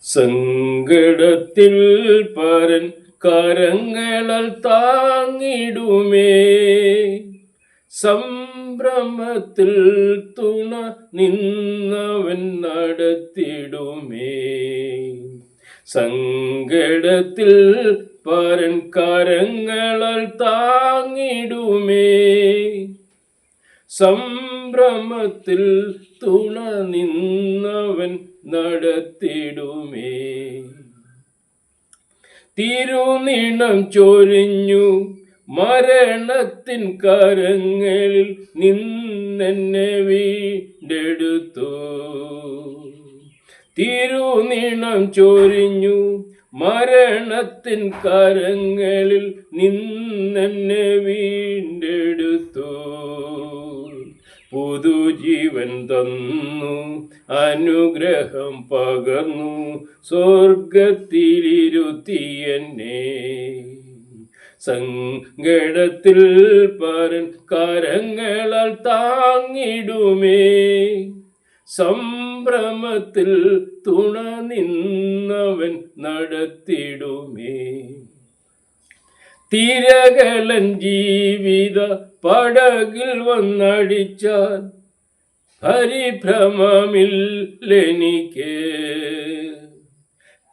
സങ്കടത്തിൽ പരൻ കരങ്ങളാൽ താങ്ങിടുമേ, സംഭ്രമത്തിൽ തുണ നിന്നവൻ നടത്തിടുമേ. സങ്കടത്തിൽ പരൻ കരങ്ങളാൽ താങ്ങിടുമേ, സംഭ്രമത്തിൽ തുണ നിന്നവൻ നടത്തിടുമേ. തിരുനിണം ചൊരിഞ്ഞു മരണത്തിൻ കരങ്ങളിൽ നിന്നെന്നെ വീണ്ടെടുത്തു. തിരുനിണം ചൊരിഞ്ഞു മരണത്തിൻ കരങ്ങളിൽ നിന്നെന്നെ വീണ്ടെടുത്തു. പുതുജീവൻ തന്നു അനുഗ്രഹം പകർന്നു, സ്വർഗത്തിലിരുത്തിയെന്നെ. സങ്കടത്തിൽ പരൻ കരങ്ങളാൽ താങ്ങിടുമേ, സംഭ്രമത്തിൽ തുണ നിന്നവൻ നടത്തിടുമേ. തിരകളൻ ജീവിത പടകിൽ വന്നടിച്ചാൽ പരിഭ്രമമില്ലെനിക്ക്.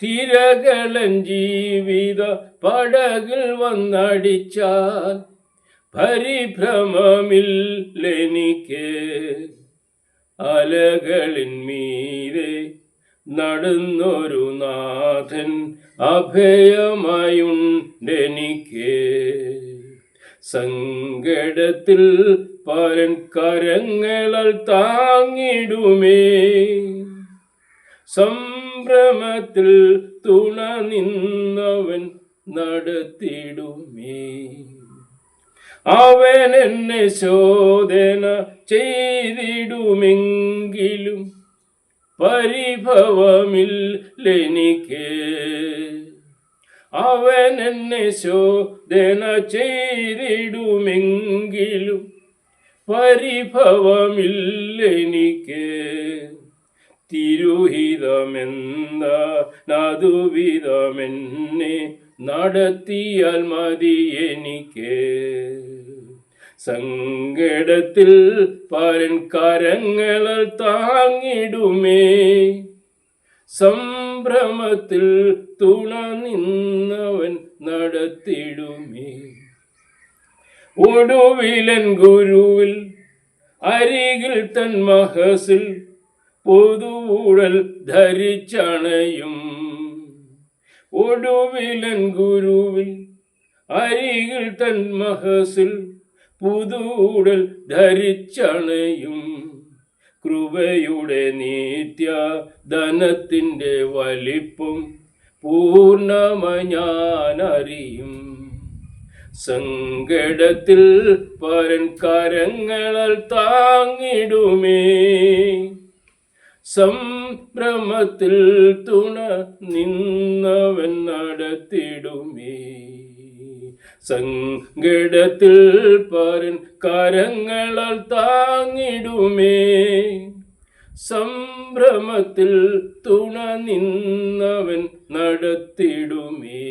തിരകളൻ ജീവിത പടകിൽ വന്നടിച്ചാൽ പരിഭ്രമമില്ലെനിക്ക്. അലകളിൻ മീതെ നടന്നൊരു നാഥൻ അഭയമായുണ്ടെനിക്ക്. സങ്കടത്തിൽ പരൻ കരങ്ങളാൽ താങ്ങിടുമേ, സംഭ്രമത്തിൽ തുണ നിന്നവൻ നടത്തിടുമേ. അവൻ എന്നെ ശോധന ചെയ്തിടുമെങ്കിലും പരിഭവമില്ലെനിക്ക്. അവൻ എന്നെ ശോധന ചെയ്തിടുമെങ്കിലും പരിഭവമില്ലെനിക്ക്. തിരുഹിതമെന്നതുവിധമെന്നെ നടത്തിയാൽ മതി എനിക്ക്. സങ്കടത്തിൽ പരൻ കരങ്ങളാൽ താങ്ങിടുമേ, സംഭ്രമത്തിൽ തുണ നിന്നവൻ നടത്തിടുമേ. ഒടുവിലൻ ഗുരുവിൽ അരികിൽ തൻ മഹസിൽ പൊതുവുടൽ ധരിച്ചണയും. ഒടുവിലൻ ഗുരുവിൽ അരികിൽ തൻ മഹസിൽ പുതുടൽ ധരിച്ചണയും. കൃപയുടെ നിത്യ ധനത്തിൻ്റെ വലിപ്പം പൂർണ്ണമായി ഞാനറിയും. സങ്കടത്തിൽ പരൻ കരങ്ങളാൽ താങ്ങിടുമേ, സംഭ്രമത്തിൽ തുണ നിന്നവൻ നടത്തിടുമേ. സങ്കടത്തിൽ പരൻ കരങ്ങളാൽ താങ്ങിടുമേ, സംഭ്രമത്തിൽ തുണ നിന്നവൻ നടത്തിടുമേ.